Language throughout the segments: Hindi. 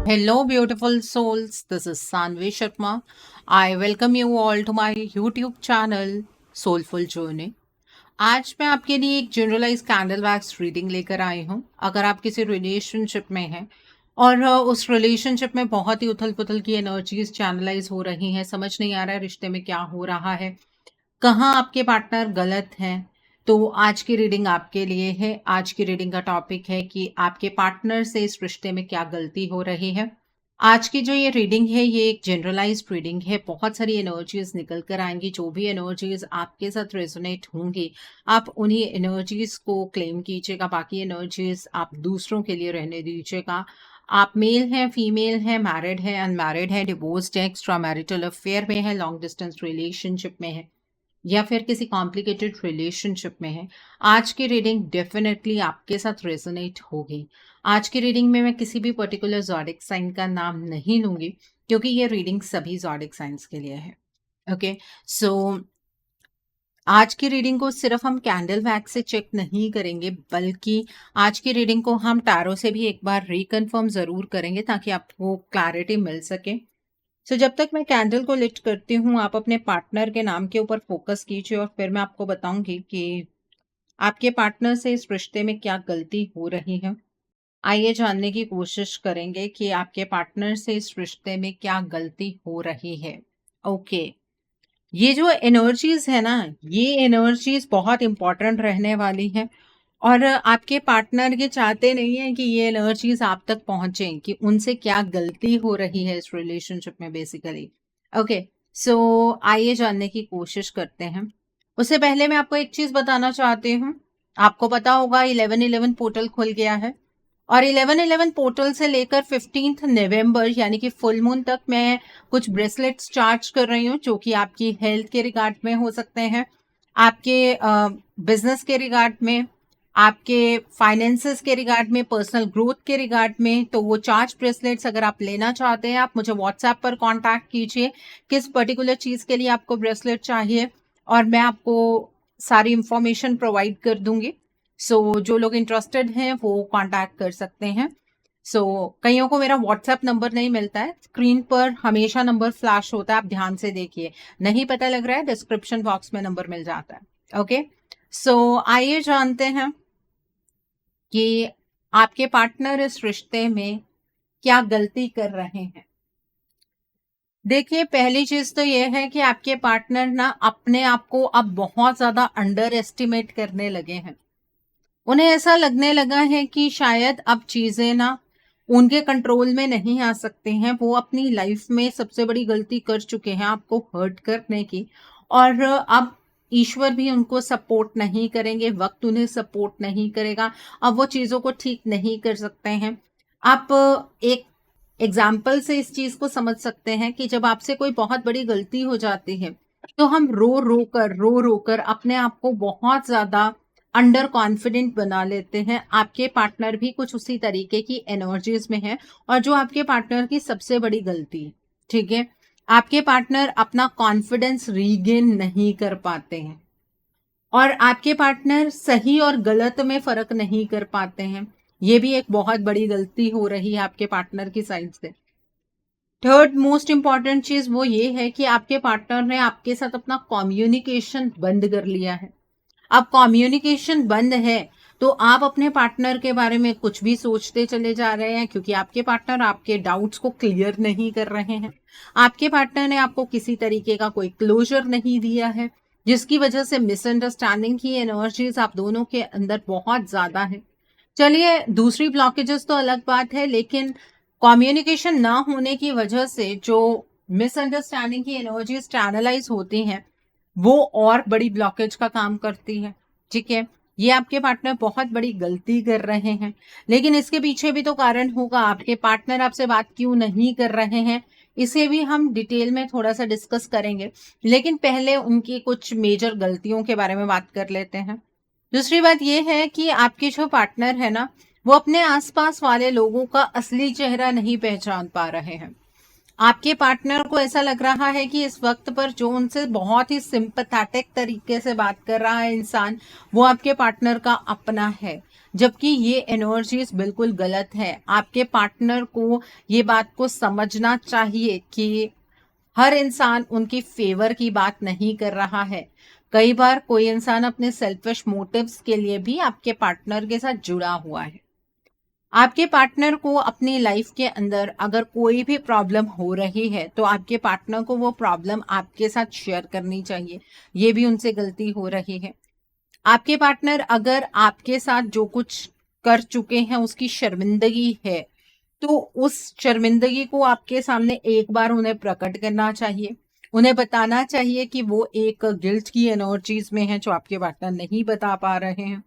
Hello, beautiful souls. This is Sanvi Sharma. I welcome you all to my YouTube channel Soulful Journey. आज मैं आपके लिए एक जनरलाइज कैंडल वैक्स रीडिंग लेकर आई हूँ। अगर आप किसी रिलेशनशिप में हैं और उस रिलेशनशिप में बहुत ही उथल पुथल की एनर्जीज चैनलाइज हो रही हैं, समझ नहीं आ रहा है रिश्ते में क्या हो रहा है, कहाँ आपके पार्टनर गलत हैं, तो आज की रीडिंग आपके लिए है। आज की रीडिंग का टॉपिक है कि आपके पार्टनर से इस रिश्ते में क्या गलती हो रही है। आज की जो ये रीडिंग है ये एक जनरलाइज्ड रीडिंग है। बहुत सारी एनर्जीज निकल कर आएंगी। जो भी एनर्जीज आपके साथ रेजोनेट होंगी आप उन्हीं एनर्जीज को क्लेम कीजिएगा, बाकी एनर्जीज आप दूसरों के लिए रहने दीजिएगा। आप मेल हैं, फीमेल हैं, मैरिड है, अनमैरिड है, डिवोर्स्ड है, एक्स्ट्रा मैरिटल अफेयर में है, लॉन्ग डिस्टेंस रिलेशनशिप में है या फिर किसी कॉम्प्लिकेटेड रिलेशनशिप में है, आज की रीडिंग डेफिनेटली आपके साथ रेजोनेट होगी। आज की रीडिंग में मैं किसी भी पर्टिकुलर ज़ोडिक साइन का नाम नहीं लूंगी क्योंकि ये रीडिंग सभी ज़ोडिक साइंस के लिए है। ओके, सो आज की रीडिंग को सिर्फ हम कैंडल वैक्स से चेक नहीं करेंगे, बल्कि आज की रीडिंग को हम टैरो से भी एक बार रिकन्फर्म ज़रूर करेंगे ताकि आपको क्लैरिटी मिल सके। जब तक मैं कैंडल को लिट करती हूँ आप अपने पार्टनर के नाम के ऊपर फोकस कीजिए और फिर मैं आपको बताऊंगी कि आपके पार्टनर से इस रिश्ते में क्या गलती हो रही है। आइए जानने की कोशिश करेंगे कि आपके पार्टनर से इस रिश्ते में क्या गलती हो रही है। ओके, ये जो एनर्जीज है ना, ये एनर्जीज बहुत इंपॉर्टेंट रहने वाली है और आपके पार्टनर ये चाहते नहीं है कि ये एनर्जीज आप तक पहुंचे, कि उनसे क्या गलती हो रही है इस रिलेशनशिप में बेसिकली। ओके, सो आइए जानने की कोशिश करते हैं। उससे पहले मैं आपको एक चीज बताना चाहती हूँ। आपको पता होगा 11/11 पोर्टल खुल गया है और 11/11 पोर्टल से लेकर 15 नवंबर यानी कि फुल मून तक मैं कुछ ब्रेसलेट्स चार्ज कर रही हूँ जो कि आपकी हेल्थ के रिगार्ड में हो सकते हैं, आपके बिजनेस के रिगार्ड में, आपके फाइनेंसेस के रिगार्ड में, पर्सनल ग्रोथ के रिगार्ड में। तो वो चार्ज ब्रेसलेट्स अगर आप लेना चाहते हैं आप मुझे व्हाट्सएप पर कांटेक्ट कीजिए किस पर्टिकुलर चीज़ के लिए आपको ब्रेसलेट चाहिए और मैं आपको सारी इंफॉर्मेशन प्रोवाइड कर दूंगी। जो लोग इंटरेस्टेड हैं वो कांटेक्ट कर सकते हैं। कईयों को मेरा व्हाट्सएप नंबर नहीं मिलता है, स्क्रीन पर हमेशा नंबर फ्लैश होता है, आप ध्यान से देखिए। नहीं पता लग रहा है डिस्क्रिप्शन बॉक्स में नंबर मिल जाता है। ओके, आइए जानते हैं कि आपके पार्टनर इस रिश्ते में क्या गलती कर रहे हैं। देखिए, पहली चीज तो यह है कि आपके पार्टनर ना अपने आप को अब बहुत ज्यादा अंडर एस्टिमेट करने लगे हैं। उन्हें ऐसा लगने लगा है कि शायद अब चीजें ना उनके कंट्रोल में नहीं आ सकती हैं। वो अपनी लाइफ में सबसे बड़ी गलती कर चुके हैं आपको हर्ट करने की, और अब ईश्वर भी उनको सपोर्ट नहीं करेंगे, वक्त उन्हें सपोर्ट नहीं करेगा, अब वो चीजों को ठीक नहीं कर सकते हैं। आप एक एग्जाम्पल से इस चीज को समझ सकते हैं कि जब आपसे कोई बहुत बड़ी गलती हो जाती है तो हम रो रो कर अपने आप को बहुत ज्यादा अंडर कॉन्फिडेंट बना लेते हैं। आपके पार्टनर भी कुछ उसी तरीके की एनर्जीज में है और जो आपके पार्टनर की सबसे बड़ी गलती है, ठीक है, आपके पार्टनर अपना कॉन्फिडेंस रीगेन नहीं कर पाते हैं और आपके पार्टनर सही और गलत में फर्क नहीं कर पाते हैं। ये भी एक बहुत बड़ी गलती हो रही है आपके पार्टनर की साइड से। थर्ड मोस्ट इंपॉर्टेंट चीज वो ये है कि आपके पार्टनर ने आपके साथ अपना कम्युनिकेशन बंद कर लिया है। अब कम्युनिकेशन बंद है तो आप अपने पार्टनर के बारे में कुछ भी सोचते चले जा रहे हैं क्योंकि आपके पार्टनर आपके डाउट्स को क्लियर नहीं कर रहे हैं। आपके पार्टनर ने आपको किसी तरीके का कोई क्लोजर नहीं दिया है, जिसकी वजह से मिसअंडरस्टैंडिंग की एनर्जीज आप दोनों के अंदर बहुत ज्यादा है। चलिए, दूसरी ब्लॉकेजेस तो अलग बात है, लेकिन कम्युनिकेशन ना होने की वजह से जो मिसअंडरस्टैंडिंग की एनर्जीज चैनलाइज होती हैं वो और बड़ी ब्लॉकेज का काम करती है। ठीक है, ये आपके पार्टनर बहुत बड़ी गलती कर रहे हैं, लेकिन इसके पीछे भी तो कारण होगा। आपके पार्टनर आपसे बात क्यों नहीं कर रहे हैं इसे भी हम डिटेल में थोड़ा सा डिस्कस करेंगे, लेकिन पहले उनकी कुछ मेजर गलतियों के बारे में बात कर लेते हैं। दूसरी बात यह है कि आपके जो पार्टनर है ना, वो अपने आसपास वाले लोगों का असली चेहरा नहीं पहचान पा रहे हैं। आपके पार्टनर को ऐसा लग रहा है कि इस वक्त पर जो उनसे बहुत ही सिंपैथेटिक तरीके से बात कर रहा है इंसान, वो आपके पार्टनर का अपना है, जबकि ये एनर्जीज बिल्कुल गलत है। आपके पार्टनर को ये बात को समझना चाहिए कि हर इंसान उनकी फेवर की बात नहीं कर रहा है। कई बार कोई इंसान अपने सेल्फिश मोटिव्स के लिए भी आपके पार्टनर के साथ जुड़ा हुआ है। आपके पार्टनर को अपनी लाइफ के अंदर अगर कोई भी प्रॉब्लम हो रही है तो आपके पार्टनर को वो प्रॉब्लम आपके साथ शेयर करनी चाहिए। ये भी उनसे गलती हो रही है। आपके पार्टनर अगर आपके साथ जो कुछ कर चुके हैं उसकी शर्मिंदगी है, तो उस शर्मिंदगी को आपके सामने एक बार उन्हें प्रकट करना चाहिए। उन्हें बताना चाहिए कि वो एक गिल्ट की एनर्जीज में है जो आपके पार्टनर नहीं बता पा रहे हैं।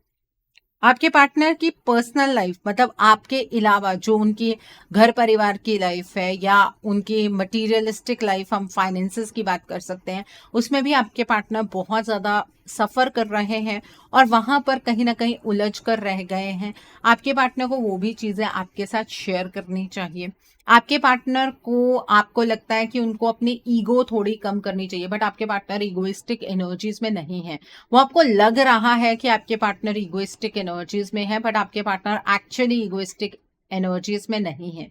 आपके पार्टनर की पर्सनल लाइफ, मतलब आपके अलावा जो उनकी घर परिवार की लाइफ है या उनकी मटेरियलिस्टिक लाइफ, हम फाइनेंसेस की बात कर सकते हैं, उसमें भी आपके पार्टनर बहुत ज़्यादा सफ़र कर रहे हैं और वहाँ पर कहीं ना कहीं उलझ कर रह गए हैं। आपके पार्टनर को वो भी चीज़ें आपके साथ शेयर करनी चाहिए। आपके पार्टनर को, आपको लगता है कि उनको अपनी ईगो थोड़ी कम करनी चाहिए, बट आपके पार्टनर इगोइस्टिक एनर्जीज में नहीं है। वो आपको लग रहा है कि आपके पार्टनर इगोइस्टिक एनर्जीज में है, बट आपके पार्टनर एक्चुअली इगोइस्टिक एनर्जीज में नहीं है।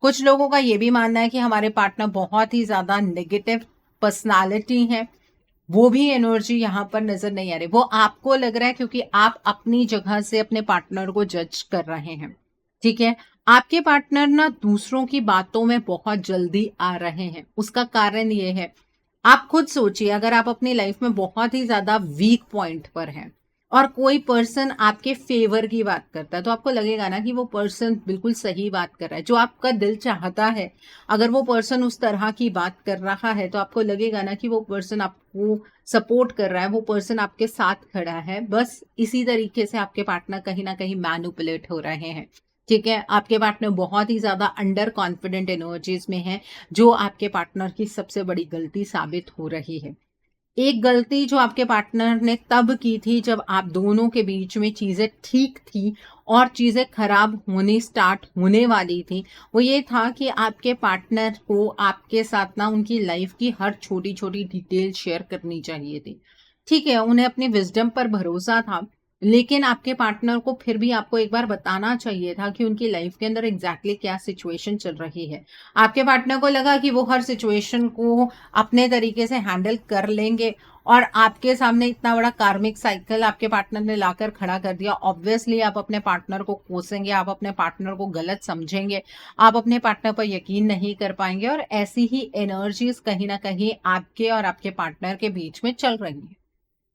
कुछ लोगों का ये भी मानना है कि हमारे पार्टनर बहुत ही ज्यादा नेगेटिव पर्सनालिटी है, वो भी एनर्जी यहाँ पर नजर नहीं आ रही। वो आपको लग रहा है क्योंकि आप अपनी जगह से अपने पार्टनर को जज कर रहे हैं। ठीक है, आपके पार्टनर ना दूसरों की बातों में बहुत जल्दी आ रहे हैं। उसका कारण ये है, आप खुद सोचिए, अगर आप अपनी लाइफ में बहुत ही ज्यादा वीक पॉइंट पर हैं और कोई पर्सन आपके फेवर की बात करता है, तो आपको लगेगा ना कि वो पर्सन बिल्कुल सही बात कर रहा है, जो आपका दिल चाहता है। अगर वो पर्सन उस तरह की बात कर रहा है तो आपको लगेगा ना कि वो पर्सन आपको सपोर्ट कर रहा है, वो पर्सन आपके साथ खड़ा है। बस इसी तरीके से आपके पार्टनर कहीं ना कहीं मैनिपुलेट हो रहे हैं। ठीक है, आपके पार्टनर बहुत ही ज्यादा अंडर कॉन्फिडेंट एनर्जीज में है, जो आपके पार्टनर की सबसे बड़ी गलती साबित हो रही है। एक गलती जो आपके पार्टनर ने तब की थी जब आप दोनों के बीच में चीजें ठीक थी और चीजें खराब होनी स्टार्ट होने वाली थी, वो ये था कि आपके पार्टनर को आपके साथ ना उनकी लाइफ की हर छोटी छोटी डिटेल शेयर करनी चाहिए थी। ठीक है, उन्हें अपनी विजडम पर भरोसा था, लेकिन आपके पार्टनर को फिर भी आपको एक बार बताना चाहिए था कि उनकी लाइफ के अंदर एग्जैक्टली क्या सिचुएशन चल रही है। आपके पार्टनर को लगा कि वो हर सिचुएशन को अपने तरीके से हैंडल कर लेंगे और आपके सामने इतना बड़ा कार्मिक साइकिल आपके पार्टनर ने लाकर खड़ा कर दिया। ऑब्वियसली आप अपने पार्टनर को कोसेंगे, आप अपने पार्टनर को गलत समझेंगे, आप अपने पार्टनर पर यकीन नहीं कर पाएंगे और ऐसी ही एनर्जीज कहीं ना कहीं आपके और आपके पार्टनर के बीच में चल रही है।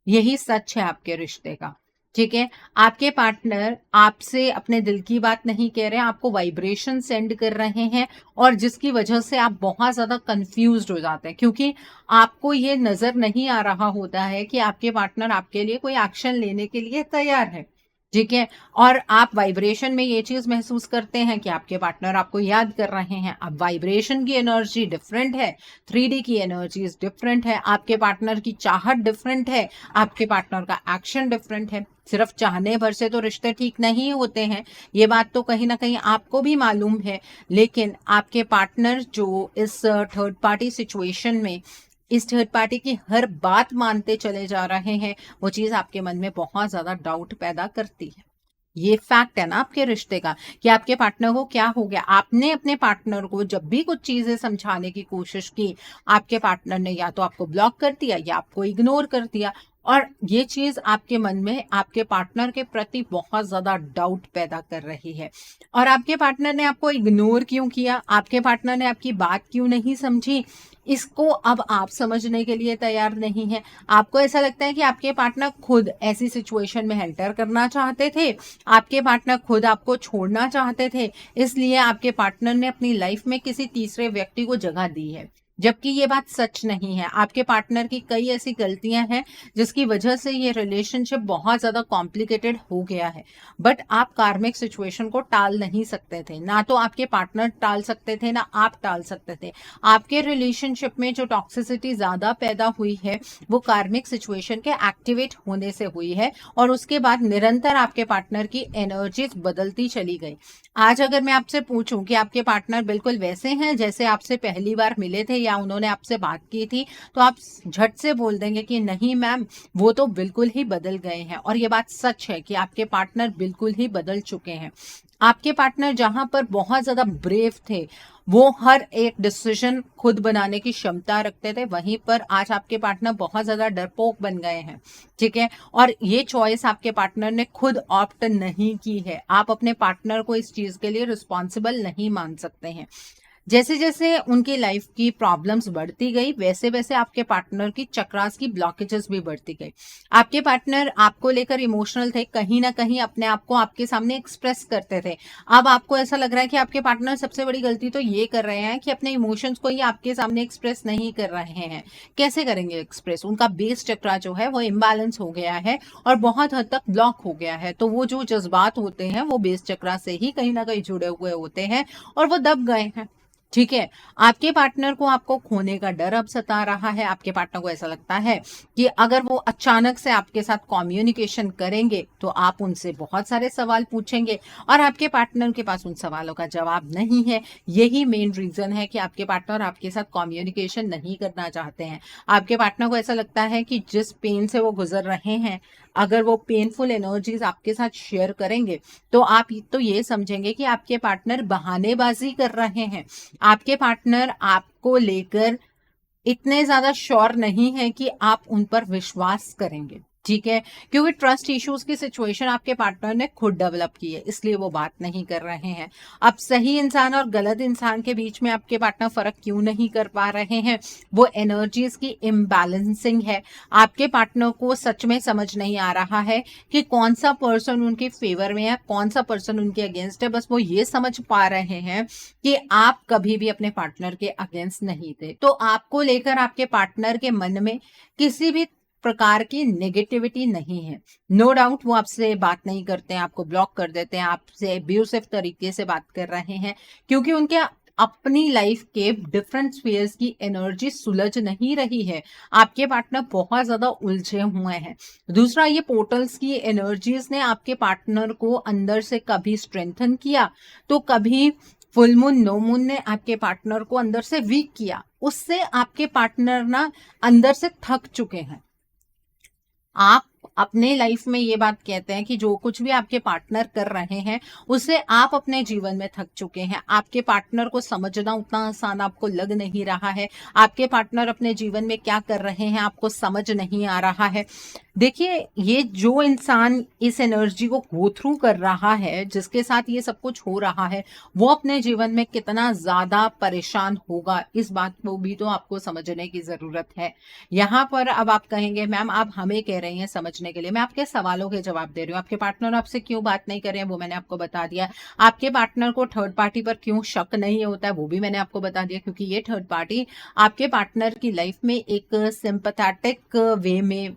यही सच है आपके रिश्ते का। ठीक है, आपके पार्टनर आपसे अपने दिल की बात नहीं कह रहे हैं, आपको वाइब्रेशन सेंड कर रहे हैं और जिसकी वजह से आप बहुत ज्यादा कंफ्यूज्ड हो जाते हैं, क्योंकि आपको ये नजर नहीं आ रहा होता है कि आपके पार्टनर आपके लिए कोई एक्शन लेने के लिए तैयार है। ठीक है, और आप वाइब्रेशन में ये चीज महसूस करते हैं कि आपके पार्टनर आपको याद कर रहे हैं। अब वाइब्रेशन की एनर्जी डिफरेंट है, 3D की एनर्जी डिफरेंट है, आपके पार्टनर की चाहत डिफरेंट है, आपके पार्टनर का एक्शन डिफरेंट है। सिर्फ चाहने भर से तो रिश्ते ठीक नहीं होते हैं, ये बात तो कहीं ना कहीं आपको भी मालूम है। लेकिन आपके पार्टनर जो इस थर्ड पार्टी सिचुएशन में इस थर्ड पार्टी की हर बात मानते चले जा रहे हैं, वो चीज आपके मन में बहुत ज्यादा डाउट पैदा करती है। ये फैक्ट है ना आपके रिश्ते का, कि आपके पार्टनर को क्या हो गया। आपने अपने पार्टनर को जब भी कुछ चीजें समझाने की कोशिश की, आपके पार्टनर ने या तो आपको ब्लॉक कर दिया या आपको इग्नोर कर दिया, और ये चीज आपके मन में आपके पार्टनर के प्रति बहुत ज्यादा डाउट पैदा कर रही है। और आपके पार्टनर ने आपको इग्नोर क्यों किया, आपके पार्टनर ने आपकी बात क्यों नहीं समझी, इसको अब आप समझने के लिए तैयार नहीं है। आपको ऐसा लगता है कि आपके पार्टनर खुद ऐसी सिचुएशन में एंटर करना चाहते थे, आपके पार्टनर खुद आपको छोड़ना चाहते थे, इसलिए आपके पार्टनर ने अपनी लाइफ में किसी तीसरे व्यक्ति को जगह दी है। जबकि ये बात सच नहीं है। आपके पार्टनर की कई ऐसी गलतियां हैं जिसकी वजह से ये रिलेशनशिप बहुत ज्यादा कॉम्प्लिकेटेड हो गया है। बट आप कार्मिक सिचुएशन को टाल नहीं सकते थे, ना तो आपके पार्टनर टाल सकते थे, ना आप टाल सकते थे। आपके रिलेशनशिप में जो टॉक्सिसिटी ज्यादा पैदा हुई है वो कार्मिक सिचुएशन के एक्टिवेट होने से हुई है, और उसके बाद निरंतर आपके पार्टनर की एनर्जीज बदलती चली गई। आज अगर मैं आपसे पूछूं कि आपके पार्टनर बिल्कुल वैसे हैं जैसे आपसे पहली बार मिले थे या उन्होंने आपसे बात की थी, तो आप झट से बोल देंगे कि नहीं मैम, वो तो बिल्कुल ही बदल गए हैं। और ये बात सच है कि आपके पार्टनर बिल्कुल ही बदल चुके हैं। आपके पार्टनर जहां पर बहुत ज्यादा ब्रेव थे, वो हर एक डिसीजन खुद बनाने की क्षमता रखते थे, वहीं पर आज आपके पार्टनर बहुत ज्यादा डरपोक बन गए हैं। ठीक है, और ये चॉइस आपके पार्टनर ने खुद ऑप्ट नहीं की है। आप अपने पार्टनर को इस चीज के लिए रिस्पॉन्सिबल नहीं मान सकते हैं। जैसे जैसे उनकी लाइफ की प्रॉब्लम्स बढ़ती गई, वैसे वैसे आपके पार्टनर की चक्रास की ब्लॉकेजेस भी बढ़ती गई। आपके पार्टनर आपको लेकर इमोशनल थे, कहीं ना कहीं अपने आप को आपके सामने एक्सप्रेस करते थे। अब आपको ऐसा लग रहा है कि आपके पार्टनर सबसे बड़ी गलती तो ये कर रहे हैं कि अपने इमोशंस को ही आपके सामने एक्सप्रेस नहीं कर रहे हैं। कैसे करेंगे एक्सप्रेस? उनका बेस चक्रा जो है वो इम्बैलेंस हो गया है और बहुत हद तक ब्लॉक हो गया है। तो वो जो जज्बात होते हैं वो बेस चक्रा से ही कहीं ना कहीं जुड़े हुए होते हैं और वो दब गए हैं। ठीक है, आपके पार्टनर को आपको खोने का डर अब सता रहा है। आपके पार्टनर को ऐसा लगता है कि अगर वो अचानक से आपके साथ कम्युनिकेशन करेंगे तो आप उनसे बहुत सारे सवाल पूछेंगे और आपके पार्टनर के पास उन सवालों का जवाब नहीं है। यही मेन रीजन है कि आपके पार्टनर आपके साथ कम्युनिकेशन नहीं करना चाहते हैं। आपके पार्टनर को ऐसा लगता है कि जिस पेन से वो गुजर रहे हैं, अगर वो पेनफुल एनर्जीज आपके साथ शेयर करेंगे तो आप तो ये समझेंगे कि आपके पार्टनर बहानेबाजी कर रहे हैं। आपके पार्टनर आपको लेकर इतने ज्यादा श्योर नहीं है कि आप उन पर विश्वास करेंगे। ठीक है, क्योंकि ट्रस्ट इश्यूज की सिचुएशन आपके पार्टनर ने खुद डेवलप की है, इसलिए वो बात नहीं कर रहे हैं। अब सही इंसान और गलत इंसान के बीच में आपके पार्टनर फर्क क्यों नहीं कर पा रहे हैं? वो एनर्जीज की इम्बैलेंसिंग है। आपके पार्टनर को सच में समझ नहीं आ रहा है कि कौन सा पर्सन उनके फेवर में है, कौन सा पर्सन उनके अगेंस्ट है। बस वो ये समझ पा रहे हैं कि आप कभी भी अपने पार्टनर के अगेंस्ट नहीं थे। तो आपको लेकर आपके पार्टनर के मन में किसी भी प्रकार की नेगेटिविटी नहीं है। नो डाउट वो आपसे बात नहीं करते हैं, आपको ब्लॉक कर देते हैं, आपसे एब्यूसिव तरीके से बात कर रहे हैं, क्योंकि उनके अपनी लाइफ के डिफरेंट स्फीयर्स की एनर्जी सुलझ नहीं रही है। आपके पार्टनर बहुत ज्यादा उलझे हुए हैं। दूसरा, ये पोर्टल्स की एनर्जीज ने आपके पार्टनर को अंदर से कभी स्ट्रेंथन किया तो कभी फुल मून नो मून ने आपके पार्टनर को अंदर से वीक किया। उससे आपके पार्टनर ना अंदर से थक चुके हैं। आप अपने लाइफ में ये बात कहते हैं कि जो कुछ भी आपके पार्टनर कर रहे हैं उससे आप अपने जीवन में थक चुके हैं। आपके पार्टनर को समझना उतना आसान आपको लग नहीं रहा है। आपके पार्टनर अपने जीवन में क्या कर रहे हैं आपको समझ नहीं आ रहा है। देखिए, ये जो इंसान इस एनर्जी को गो थ्रू कर रहा है, जिसके साथ ये सब कुछ हो रहा है, वो अपने जीवन में कितना ज्यादा परेशान होगा, इस बात को भी तो आपको समझने की जरूरत है। यहाँ पर अब आप कहेंगे मैम आप हमें कह रही हैं समझने के लिए, मैं आपके सवालों के जवाब दे रही हूँ। आपके पार्टनर आपसे क्यों बात नहीं कर रहे हैं वो मैंने आपको बता दिया। आपके पार्टनर को थर्ड पार्टी पर क्यों शक नहीं होता है वो भी मैंने आपको बता दिया, क्योंकि ये थर्ड पार्टी आपके पार्टनर की लाइफ में एक सिंपैथेटिक वे में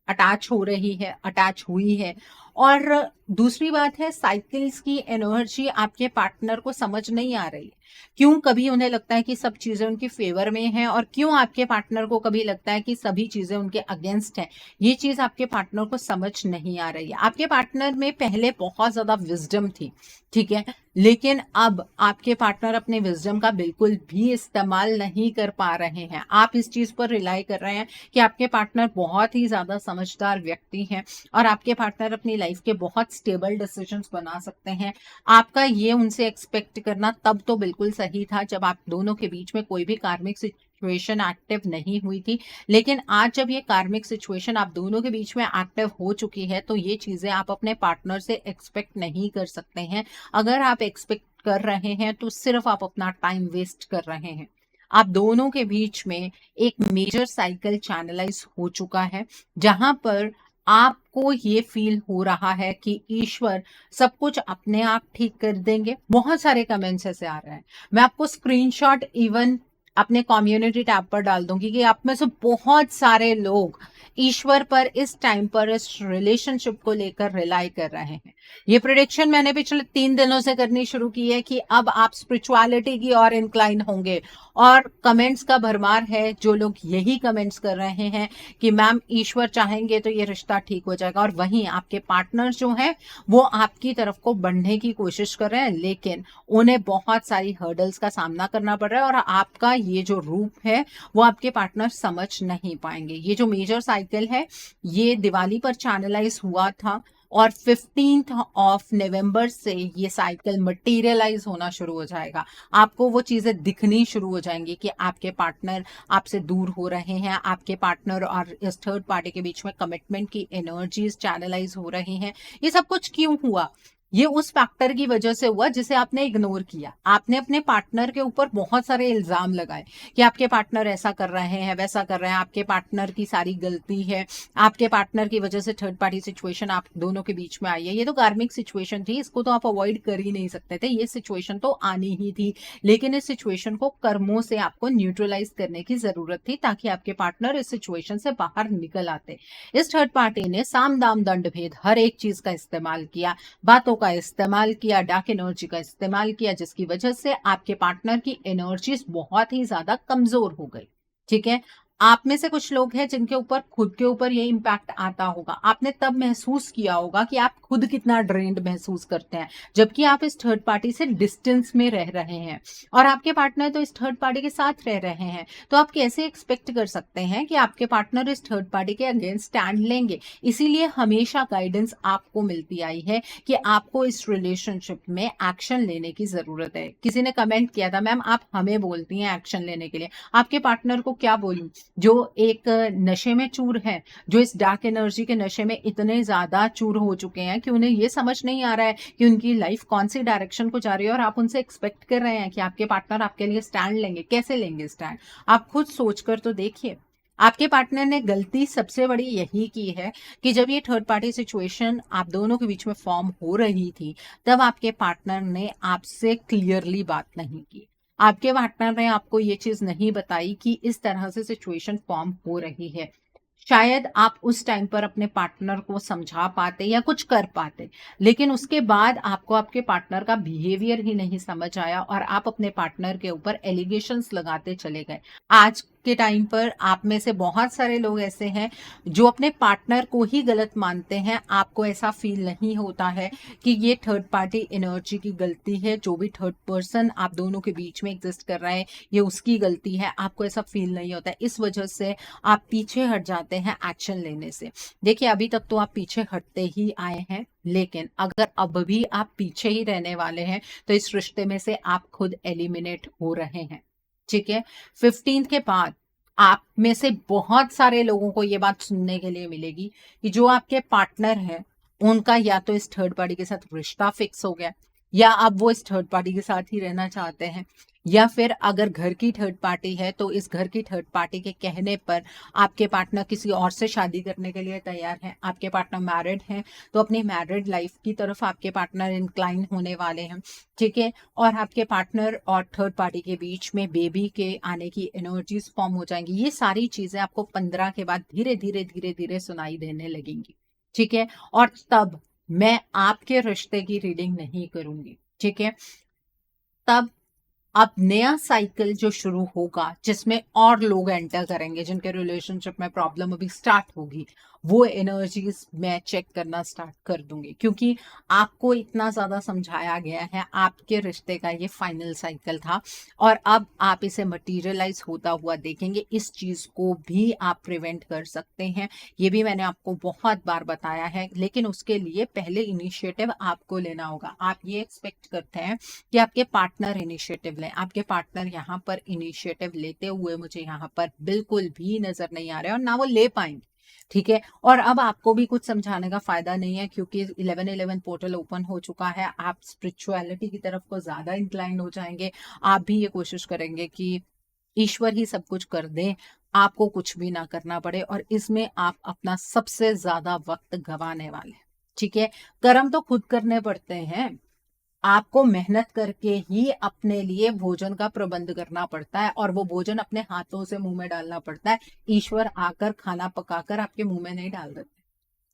अटैच हो रही है, अटैच हुई है। और दूसरी बात है, साइकिल्स की एनर्जी आपके पार्टनर को समझ नहीं आ रही है। क्यों कभी उन्हें लगता है कि सब चीजें उनकी फेवर में हैं और क्यों आपके पार्टनर को कभी लगता है कि सभी चीजें उनके अगेंस्ट हैं। ये चीज आपके पार्टनर को समझ नहीं आ रही है। आपके पार्टनर में पहले बहुत ज्यादा विजडम थी, ठीक है, लेकिन अब आपके पार्टनर अपने विजडम का बिल्कुल भी इस्तेमाल नहीं कर पा रहे हैं। आप इस चीज पर रिलाई कर रहे हैं कि आपके पार्टनर बहुत ही ज्यादा समझदार व्यक्ति हैं और आपके पार्टनर अपनी लाइफ के बहुत स्टेबल डिसीजंस बना सकते हैं। आपका ये उनसे एक्सपेक्ट करना तब तो बिल्कुल सही था जब आप दोनों के बीच में कोई भी कार्मिक सिचुएशन एक्टिव नहीं हुई थी। लेकिन आज जब ये कार्मिक सिचुएशन आप दोनों के बीच में एक्टिव हो चुकी है तो ये चीजें आप अपने पार्टनर से एक्सपेक्ट नहीं कर सकते हैं। अगर आप एक्सपेक्ट कर रहे हैं तो सिर्फ आप अपना टाइम वेस्ट कर रहे हैं। आप दोनों के बीच में एक मेजर साइकिल चैनलाइज हो चुका है, जहां पर आपको ये फील हो रहा है कि ईश्वर सब कुछ अपने आप ठीक कर देंगे। बहुत सारे कमेंट्स ऐसे आ रहे हैं, मैं आपको स्क्रीनशॉट इवन अपने कम्युनिटी टैब पर डाल दूंगी कि आप में से बहुत सारे लोग ईश्वर पर इस टाइम पर इस रिलेशनशिप को लेकर रिलाई कर रहे हैं। ये प्रिडिक्शन मैंने पिछले 3 दिनों से करनी शुरू की है कि अब आप स्पिरिचुअलिटी की ओर इंक्लाइन होंगे। और कमेंट्स का भरमार है, जो लोग यही कमेंट्स कर रहे हैं कि मैम ईश्वर चाहेंगे तो ये रिश्ता ठीक हो जाएगा, और वहीं आपके पार्टनर जो हैं वो आपकी तरफ को बढ़ने की कोशिश कर रहे हैं, लेकिन उन्हें बहुत सारी हर्डल्स का सामना करना पड़ रहा है, और आपका ये जो रूप है वो आपके पार्टनर समझ नहीं पाएंगे। ये जो मेजर साइकिल है ये दिवाली पर चैनलाइज हुआ था, और 15 नवंबर से ये साइकिल मटेरियलाइज होना शुरू हो जाएगा। आपको वो चीजें दिखनी शुरू हो जाएंगी कि आपके पार्टनर आपसे दूर हो रहे हैं, आपके पार्टनर और इस थर्ड पार्टी के बीच में कमिटमेंट की एनर्जीज चैनलाइज हो रही हैं। ये सब कुछ क्यों हुआ? ये उस फैक्टर की वजह से हुआ जिसे आपने इग्नोर किया। आपने अपने पार्टनर के ऊपर बहुत सारे इल्जाम लगाए कि आपके पार्टनर ऐसा कर रहे हैं, वैसा कर रहे हैं, आपके पार्टनर की सारी गलती है, आपके पार्टनर की वजह से थर्ड पार्टी सिचुएशन आप दोनों के बीच में आई है। ये तो कार्मिक सिचुएशन थी, इसको तो आप अवॉइड कर ही नहीं सकते थे, ये सिचुएशन तो आनी ही थी। लेकिन इस सिचुएशन को कर्मों से आपको न्यूट्रलाइज करने की जरूरत थी, ताकि आपके पार्टनर इस सिचुएशन से बाहर निकल आते। इस थर्ड पार्टी ने साम दाम दंड भेद हर एक चीज का इस्तेमाल किया, बातों का इस्तेमाल किया, डार्क एनर्जी का इस्तेमाल किया, जिसकी वजह से आपके पार्टनर की एनर्जीज बहुत ही ज्यादा कमजोर हो गई। ठीक है, आप में से कुछ लोग हैं जिनके ऊपर खुद के ऊपर ये इम्पैक्ट आता होगा। आपने तब महसूस किया होगा कि आप खुद कितना ड्रेन्ड महसूस करते हैं, जबकि आप इस थर्ड पार्टी से डिस्टेंस में रह रहे हैं, और आपके पार्टनर तो इस थर्ड पार्टी के साथ रह रहे हैं। तो आप कैसे एक्सपेक्ट कर सकते हैं कि आपके पार्टनर इस थर्ड पार्टी के अगेंस्ट स्टैंड लेंगे? इसीलिए हमेशा गाइडेंस आपको मिलती आई है कि आपको इस रिलेशनशिप में एक्शन लेने की जरूरत है। किसी ने कमेंट किया था, मैम आप हमें बोलती हैं एक्शन लेने के लिए, आपके पार्टनर को क्या बोलूं जो एक नशे में चूर है, जो इस डार्क एनर्जी के नशे में इतने ज्यादा चूर हो चुके हैं कि उन्हें ये समझ नहीं आ रहा है कि उनकी लाइफ कौन सी डायरेक्शन को जा रही है, और आप उनसे एक्सपेक्ट कर रहे हैं कि आपके पार्टनर आपके लिए स्टैंड लेंगे। कैसे लेंगे स्टैंड? आप खुद सोचकर तो देखिए। आपके पार्टनर ने गलती सबसे बड़ी यही की है कि जब ये थर्ड पार्टी सिचुएशन आप दोनों के बीच में फॉर्म हो रही थी, तब आपके पार्टनर ने आपसे क्लियरली बात नहीं की। आपके पार्टनर ने आपको ये चीज नहीं बताई कि इस तरह से सिचुएशन फॉर्म हो रही है। शायद आप उस टाइम पर अपने पार्टनर को समझा पाते या कुछ कर पाते, लेकिन उसके बाद आपको आपके पार्टनर का बिहेवियर ही नहीं समझ आया, और आप अपने पार्टनर के ऊपर एलिगेशंस लगाते चले गए। आज के टाइम पर आप में से बहुत सारे लोग ऐसे हैं जो अपने पार्टनर को ही गलत मानते हैं। आपको ऐसा फील नहीं होता है कि ये थर्ड पार्टी एनर्जी की गलती है, जो भी थर्ड पर्सन आप दोनों के बीच में एग्जिस्ट कर रहा है ये उसकी गलती है। आपको ऐसा फील नहीं होता है, इस वजह से आप पीछे हट जाते हैं एक्शन लेने से। देखिए, अभी तक तो आप पीछे हटते ही आए हैं, लेकिन अगर अब भी आप पीछे ही रहने वाले हैं तो इस रिश्ते में से आप खुद एलिमिनेट हो रहे हैं। ठीक है, 15 के बाद आप में से बहुत सारे लोगों को ये बात सुनने के लिए मिलेगी कि जो आपके पार्टनर है उनका या तो इस थर्ड पार्टी के साथ रिश्ता फिक्स हो गया, या अब वो इस थर्ड पार्टी के साथ ही रहना चाहते हैं, या फिर अगर घर की थर्ड पार्टी है तो इस घर की थर्ड पार्टी के कहने पर आपके पार्टनर किसी और से शादी करने के लिए तैयार हैं। आपके पार्टनर मैरिड हैं तो अपनी मैरिड लाइफ की तरफ आपके पार्टनर इंक्लाइन होने वाले हैं। ठीक है, और आपके पार्टनर और थर्ड पार्टी के बीच में बेबी के आने की एनर्जीज फॉर्म हो जाएंगी। ये सारी चीजें आपको 15 के बाद धीरे धीरे धीरे धीरे सुनाई देने लगेंगी। ठीक है, और तब मैं आपके रिश्ते की रीडिंग नहीं करूंगी। ठीक है, तब अब नया साइकिल जो शुरू होगा जिसमें और लोग एंटर करेंगे जिनके रिलेशनशिप में प्रॉब्लम अभी स्टार्ट होगी, वो एनर्जीज मैं चेक करना स्टार्ट कर दूंगी, क्योंकि आपको इतना ज्यादा समझाया गया है। आपके रिश्ते का ये फाइनल साइकिल था, और अब आप इसे मटेरियलाइज होता हुआ देखेंगे। इस चीज को भी आप प्रिवेंट कर सकते हैं, ये भी मैंने आपको बहुत बार बताया है, लेकिन उसके लिए पहले इनिशिएटिव आपको लेना होगा। आप ये एक्सपेक्ट करते हैं कि आपके पार्टनर इनिशिएटिव लें, आपके पार्टनर यहाँ पर इनिशिएटिव लेते हुए मुझे यहाँ पर बिल्कुल भी नजर नहीं आ रहे, और ना वो ले पाएंगे। ठीक है, और अब आपको भी कुछ समझाने का फायदा नहीं है, क्योंकि 11/11 पोर्टल ओपन हो चुका है। आप स्पिरिचुअलिटी की तरफ को ज्यादा इंक्लाइंड हो जाएंगे। आप भी ये कोशिश करेंगे कि ईश्वर ही सब कुछ कर दे, आपको कुछ भी ना करना पड़े, और इसमें आप अपना सबसे ज्यादा वक्त गंवाने वाले हैं। ठीक है, कर्म तो खुद करने पड़ते हैं। आपको मेहनत करके ही अपने लिए भोजन का प्रबंध करना पड़ता है और वो भोजन अपने हाथों से मुंह में डालना पड़ता है। ईश्वर आकर खाना पकाकर आपके मुंह में नहीं डाल देते।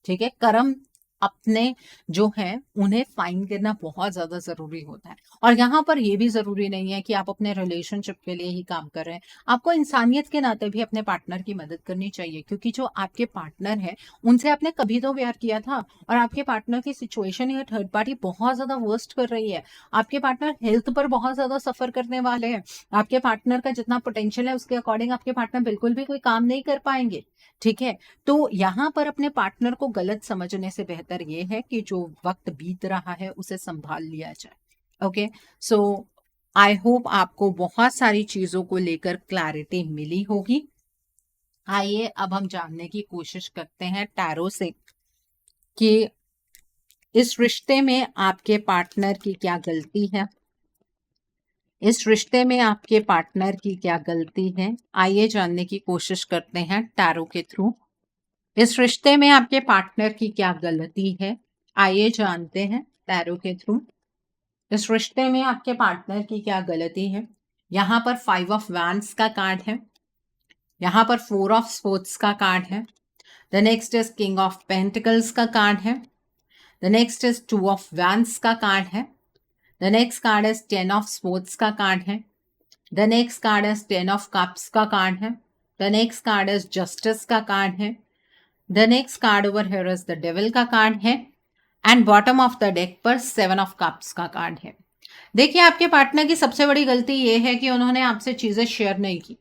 ठीक है, कर्म अपने जो है उन्हें फाइंड करना बहुत ज्यादा जरूरी होता है। और यहाँ पर ये भी जरूरी नहीं है कि आप अपने रिलेशनशिप के लिए ही काम कर रहे हैं। आपको इंसानियत के नाते भी अपने पार्टनर की मदद करनी चाहिए, क्योंकि जो आपके पार्टनर है उनसे आपने कभी तो प्यार किया था, और आपके पार्टनर की सिचुएशन या थर्ड पार्टी बहुत ज्यादा वर्स्ट कर रही है। आपके पार्टनर हेल्थ पर बहुत ज्यादा सफर करने वाले हैं। आपके पार्टनर का जितना पोटेंशियल है उसके अकॉर्डिंग आपके पार्टनर बिल्कुल भी कोई काम नहीं कर पाएंगे। ठीक है, तो यहाँ पर अपने पार्टनर को गलत समझने से बेहतर ये है कि जो वक्त बीत रहा है उसे संभाल लिया जाए। ओके, सो आई होप आपको बहुत सारी चीजों को लेकर क्लैरिटी मिली होगी। आइए अब हम जानने की कोशिश करते हैं टैरो से कि इस रिश्ते में आपके पार्टनर की क्या गलती है। इस रिश्ते में आपके पार्टनर की क्या गलती है, आइए जानने की कोशिश करते हैं टैरो के थ्रू। इस रिश्ते में आपके पार्टनर की क्या गलती है, आइए जानते हैं टैरो के थ्रू। इस रिश्ते में आपके पार्टनर की क्या गलती है। यहाँ पर 5 ऑफ वैंड्स का कार्ड है, यहाँ पर 4 ऑफ स्पोर्ट्स का कार्ड है। The next is king of pentacles का कार्ड है। The next is 2 of wands का कार्ड है। The next card is 10 of sports का कार्ड है। The next card is 10 of cups का कार्ड है। The next card is justice का कार्ड है। The next card over here is the devil का कार्ड है। And bottom of the deck पर 7 ऑफ कप्स का कार्ड है। देखिए, आपके पार्टनर की सबसे बड़ी गलती ये है कि उन्होंने आपसे चीजें शेयर नहीं की।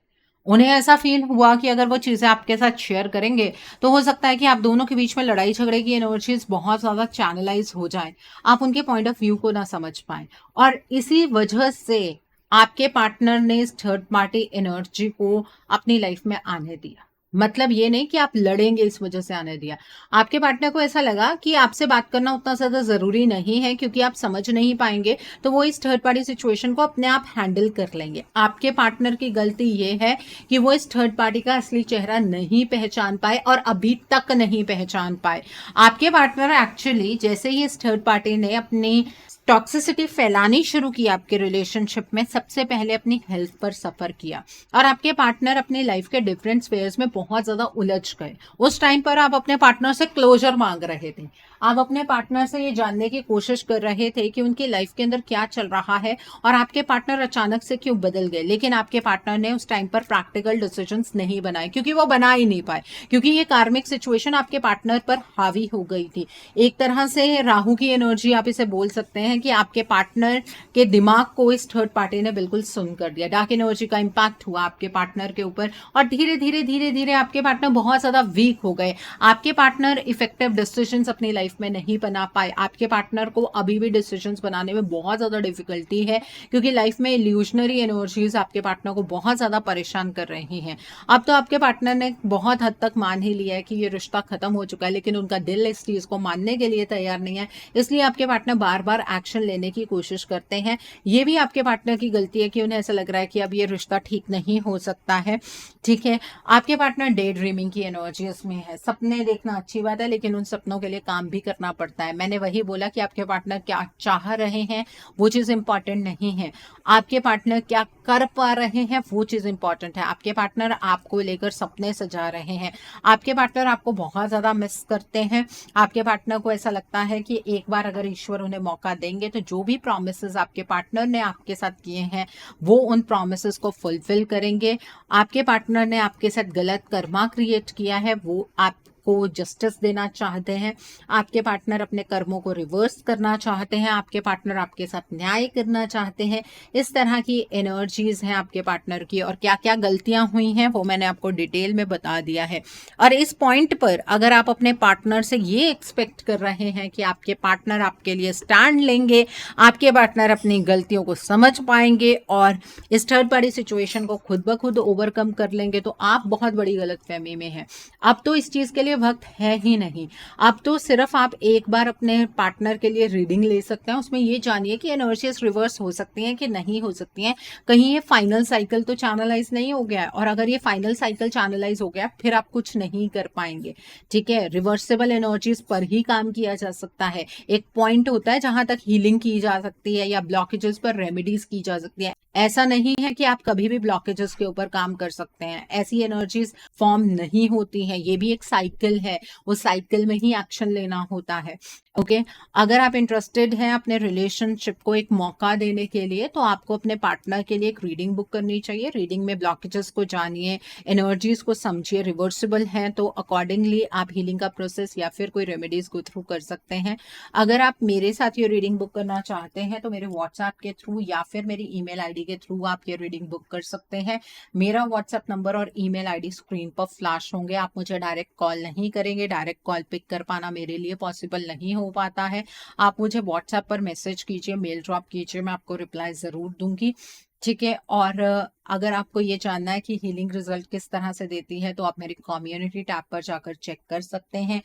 उन्हें ऐसा फील हुआ कि अगर वो चीजें आपके साथ शेयर करेंगे तो हो सकता है कि आप दोनों के बीच में लड़ाई झगड़े की एनर्जीज बहुत ज्यादा चैनलाइज हो जाए, आप उनके पॉइंट ऑफ व्यू को ना समझ पाए, और इसी वजह से आपके पार्टनर ने इस थर्ड पार्टी एनर्जी को अपनी लाइफ में आने दिया। मतलब ये नहीं कि आप लड़ेंगे इस वजह से आने दिया। आपके पार्टनर को ऐसा लगा कि आपसे बात करना उतना ज्यादा जरूरी नहीं है, क्योंकि आप समझ नहीं पाएंगे, तो वो इस थर्ड पार्टी सिचुएशन को अपने आप हैंडल कर लेंगे। आपके पार्टनर की गलती ये है कि वो इस थर्ड पार्टी का असली चेहरा नहीं पहचान पाए, और अभी तक नहीं पहचान पाए। आपके पार्टनर एक्चुअली जैसे ही इस थर्ड पार्टी ने अपनी टॉक्सिसिटी फैलानी शुरू की आपके रिलेशनशिप में, सबसे पहले अपनी हेल्थ पर सफर किया, और आपके पार्टनर अपनी लाइफ के डिफरेंट स्फेयर्स में बहुत ज्यादा उलझ गए। उस टाइम पर आप अपने पार्टनर से क्लोजर मांग रहे थे, आप अपने पार्टनर से ये जानने की कोशिश कर रहे थे कि उनकी लाइफ के अंदर क्या चल रहा है और आपके पार्टनर अचानक से क्यों बदल गए। लेकिन आपके पार्टनर ने उस टाइम पर प्रैक्टिकल डिसीजंस नहीं बनाए, क्योंकि वो बना ही नहीं पाए, क्योंकि ये कार्मिक सिचुएशन आपके पार्टनर पर हावी हो गई थी। एक तरह से राहु की एनर्जी आप इसे बोल सकते हैं कि आपके पार्टनर के दिमाग को इस थर्ड पार्टी ने बिल्कुल सुन कर दिया। डार्क एनर्जी का इंपैक्ट हुआ आपके पार्टनर के ऊपर, और धीरे धीरे आपके पार्टनर बहुत ज्यादा वीक हो गए। आपके पार्टनर इफेक्टिव डिसीजंस अपनी लाइफ में नहीं बना पाए। आपके पार्टनर को अभी भी डिसीजंस बनाने में बहुत ज्यादा डिफिकल्टी है, क्योंकि लाइफ में इल्यूजनरी एनर्जीज आपके पार्टनर को बहुत ज्यादा परेशान कर रही हैं। अब तो आपके पार्टनर ने बहुत हद तक मान ही लिया है कि ये रिश्ता खत्म हो चुका है, लेकिन उनका दिल इस चीज को मानने के लिए तैयार नहीं है। इसलिए आपके पार्टनर बार बार एक्शन लेने की कोशिश करते हैं। ये भी आपके पार्टनर की गलती है कि उन्हें ऐसा लग रहा है कि अब ये रिश्ता ठीक नहीं हो सकता है। ठीक है, आपके पार्टनर डे ड्रीमिंग की एनर्जी इसमें है। सपने देखना अच्छी बात है, लेकिन उन सपनों के लिए काम भी करना पड़ता है। मैंने वही बोला कि आपके पार्टनर क्या चाह रहे हैं वो चीज इंपॉर्टेंट नहीं है, आपके पार्टनर क्या कर पा रहे हैं वो चीज इंपॉर्टेंट है। आपके पार्टनर आपको लेकर सपने सजा रहे हैं, आपके पार्टनर आपको बहुत ज्यादा मिस करते हैं। आपके पार्टनर को ऐसा लगता है कि एक बार अगर ईश्वर उन्हें मौका देंगे तो जो भी प्रॉमिसेस आपके पार्टनर ने आपके साथ किए हैं वो उन प्रॉमिसेस को फुलफिल करेंगे। आपके पार्टनर ने आपके साथ गलत कर्मा क्रिएट किया है, वो आपको जस्टिस देना चाहते हैं। आपके पार्टनर अपने कर्मों को रिवर्स करना चाहते हैं, आपके पार्टनर आपके साथ न्याय करना चाहते हैं। इस तरह की एनर्जीज हैं आपके पार्टनर की, और क्या क्या गलतियां हुई हैं वो मैंने आपको डिटेल में बता दिया है। और इस पॉइंट पर अगर आप अपने पार्टनर से ये एक्सपेक्ट कर रहे हैं कि आपके पार्टनर आपके लिए स्टैंड लेंगे, आपके पार्टनर अपनी गलतियों को समझ पाएंगे और इस थर्ड पार्टी सिचुएशन को खुद ब खुद ओवरकम कर लेंगे, तो आप बहुत बड़ी गलतफहमी में हैं। अब तो इस चीज के लिए ये वक्त है ही नहीं। अब तो सिर्फ आप एक बार अपने पार्टनर के लिए रीडिंग ले सकते हैं, उसमें ये जानिए कि एनर्जीज रिवर्स हो सकती हैं कि नहीं हो सकती हैं, कहीं ये फाइनल साइकिल तो चैनलाइज नहीं हो गया है, और अगर ये फाइनल साइकिल चैनलाइज हो गया फिर आप कुछ नहीं कर पाएंगे। ठीक है, रिवर्सेबल एनर्जीज पर ही काम किया जा सकता है। एक पॉइंट होता है जहां तक हीलिंग की जा सकती है या ब्लॉकेजेस पर रेमेडीज की जा सकती है। ऐसा नहीं है कि आप कभी भी ब्लॉकेजेस के ऊपर काम कर सकते हैं, ऐसी एनर्जीज फॉर्म नहीं होती हैं, ये भी एक साइकिल है, उस साइकिल में ही एक्शन लेना होता है। ओके अगर आप इंटरेस्टेड हैं अपने रिलेशनशिप को एक मौका देने के लिए, तो आपको अपने पार्टनर के लिए एक रीडिंग बुक करनी चाहिए। रीडिंग में ब्लॉकेजेस को जानिए, एनर्जीज को समझिए, रिवर्सिबल हैं तो अकॉर्डिंगली आप हीलिंग का प्रोसेस या फिर कोई रेमेडीज गो थ्रू कर सकते हैं। अगर आप मेरे साथ ये रीडिंग बुक करना चाहते हैं तो मेरे व्हाट्सएप के थ्रू या फिर मेरी ईमेल आईडी के थ्रू आप ये रीडिंग बुक कर सकते हैं। मेरा व्हाट्सएप नंबर और ईमेल आईडी स्क्रीन पर फ्लैश होंगे। आप मुझे डायरेक्ट कॉल नहीं करेंगे, डायरेक्ट कॉल पिक कर पाना मेरे लिए पॉसिबल नहीं हो पाता है। आप मुझे व्हाट्सएप पर मैसेज कीजिए, मेल ड्रॉप कीजिए, मैं आपको रिप्लाई जरूर दूंगी। ठीक है, और अगर आपको ये जानना है कि हीलिंग रिजल्ट किस तरह से देती है, तो आप मेरी कम्युनिटी टैब पर जाकर चेक कर सकते हैं।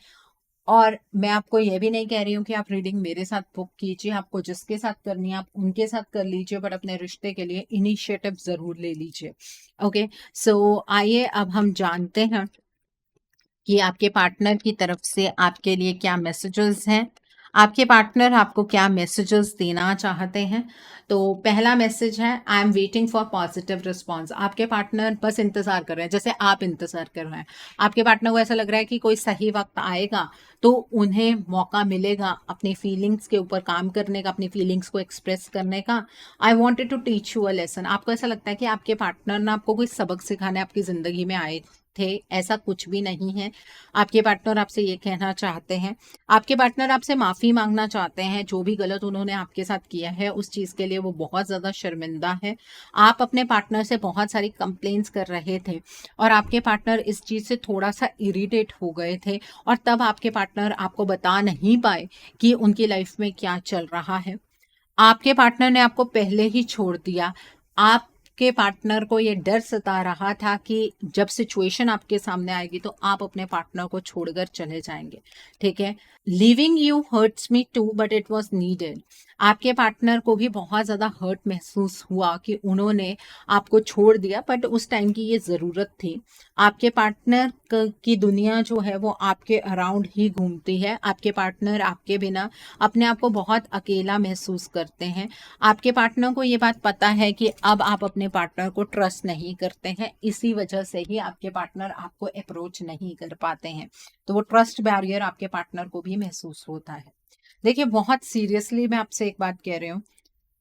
और मैं आपको ये भी नहीं कह रही हूँ कि आप रीडिंग मेरे साथ बुक कीजिए, आपको जिसके साथ करनी है आप उनके साथ कर लीजिए, बट अपने रिश्ते के लिए इनिशिएटिव जरूर ले लीजिए। ओके सो आइए अब हम जानते हैं कि आपके पार्टनर की तरफ से आपके लिए क्या मैसेजेस हैं, आपके पार्टनर आपको क्या मैसेजेस देना चाहते हैं। तो पहला मैसेज है, I am waiting for positive response. आपके पार्टनर बस इंतजार कर रहे हैं, जैसे आप इंतजार कर रहे हैं। आपके पार्टनर को ऐसा लग रहा है कि कोई सही वक्त आएगा तो उन्हें मौका मिलेगा अपनी फीलिंग्स के ऊपर काम करने का, अपनी फीलिंग्स को एक्सप्रेस करने का। I wanted to teach you a lesson. आपको ऐसा लगता है कि आपके पार्टनर ना आपको कोई सबक सिखाने आपकी जिंदगी में आए थे, ऐसा कुछ भी नहीं है। आपके पार्टनर आपसे ये कहना चाहते हैं, आपके पार्टनर आपसे माफी मांगना चाहते हैं, जो भी गलत उन्होंने आपके साथ किया है उस चीज के लिए वो बहुत ज्यादा शर्मिंदा है। आप अपने पार्टनर से बहुत सारी कंप्लेंट्स कर रहे थे और आपके पार्टनर इस चीज से थोड़ा सा इरिटेट हो गए थे, और तब आपके पार्टनर आपको बता नहीं पाए कि उनकी लाइफ में क्या चल रहा है। आपके पार्टनर ने आपको पहले ही छोड़ दिया। आपके पार्टनर को ये डर सता रहा था कि जब सिचुएशन आपके सामने आएगी तो आप अपने पार्टनर को छोड़कर चले जाएंगे। ठीक है, leaving you hurts me too but it was needed. आपके पार्टनर को भी बहुत ज्यादा हर्ट महसूस हुआ कि उन्होंने आपको छोड़ दिया, बट उस टाइम की ये जरूरत थी। आपके पार्टनर की दुनिया जो है वो आपके अराउंड ही घूमती है। आपके पार्टनर आपके बिना अपने आप को बहुत अकेला महसूस करते हैं। आपके पार्टनर को ये बात पता है कि अब आप अपने पार्टनर को ट्रस्ट नहीं करते हैं, इसी वजह से ही आपके पार्टनर आपको अप्रोच नहीं कर पाते हैं। तो वो ट्रस्ट बैरियर आपके पार्टनर को भी महसूस होता है। देखिए, बहुत सीरियसली मैं आपसे एक बात कह रही हूँ,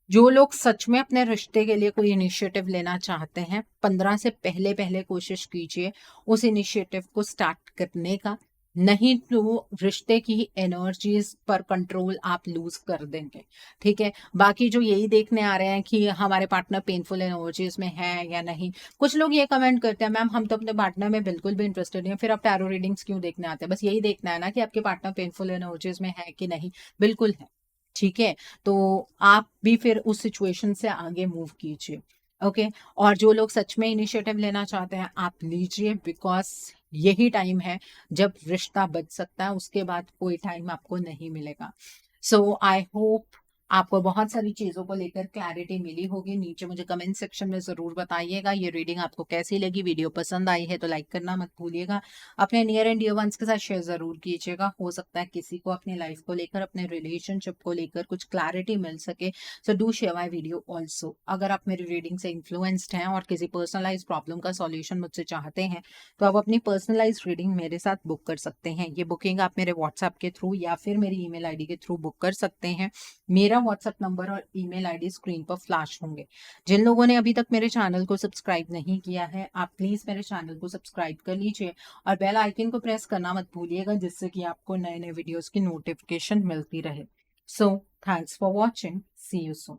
जो लोग सच में अपने रिश्ते के लिए कोई इनिशिएटिव लेना चाहते हैं, 15 से पहले पहले कोशिश कीजिए उस इनिशिएटिव को स्टार्ट करने का, नहीं तो रिश्ते की एनर्जीज पर कंट्रोल आप लूज कर देंगे। ठीक है, बाकी जो यही देखने आ रहे हैं कि हमारे पार्टनर पेनफुल एनर्जीज में है या नहीं, कुछ लोग ये कमेंट करते हैं, मैम हम तो अपने पार्टनर में बिल्कुल भी इंटरेस्टेड नहीं है, फिर आप टैरो रीडिंग्स क्यों देखने आते हैं? बस यही देखना है ना कि आपके पार्टनर पेनफुल एनर्जीज में है कि नहीं। बिल्कुल है। ठीक है, तो आप भी फिर उस सिचुएशन से आगे मूव कीजिए। ओके, और जो लोग सच में इनिशिएटिव लेना चाहते हैं आप लीजिए, बिकॉज यही टाइम है जब रिश्ता बच सकता है, उसके बाद कोई टाइम आपको नहीं मिलेगा। सो आई होप आपको बहुत सारी चीजों को लेकर क्लैरिटी मिली होगी। नीचे मुझे कमेंट सेक्शन में जरूर बताइएगा ये रीडिंग आपको कैसी लगी। वीडियो पसंद आई है तो लाइक करना मत भूलिएगा, अपने नियर एंड डियर वंस के साथ शेयर जरूर कीजिएगा। हो सकता है किसी को अपनी लाइफ को लेकर, अपने रिलेशनशिप को लेकर कुछ क्लैरिटी मिल सके। So do share my video also. अगर आप मेरी रीडिंग से इन्फ्लुएंस्ड हैं और किसी पर्सनलाइज प्रॉब्लम का सॉल्यूशन मुझसे चाहते हैं तो आप अपनी पर्सनलाइज रीडिंग मेरे साथ बुक कर सकते हैं। ये बुकिंग आप मेरे व्हाट्सएप के थ्रू या फिर मेरी ईमेल आईडी के थ्रू बुक कर सकते हैं। मेरा व्हाट्सएप नंबर और ईमेल आईडी स्क्रीन पर फ्लैश होंगे। जिन लोगों ने अभी तक मेरे चैनल को सब्सक्राइब नहीं किया है, आप प्लीज मेरे चैनल को सब्सक्राइब कर लीजिए और बेल आइकन को प्रेस करना मत भूलिएगा, जिससे कि आपको नए नए वीडियोस की नोटिफिकेशन मिलती रहे। So thanks for watching, see you soon.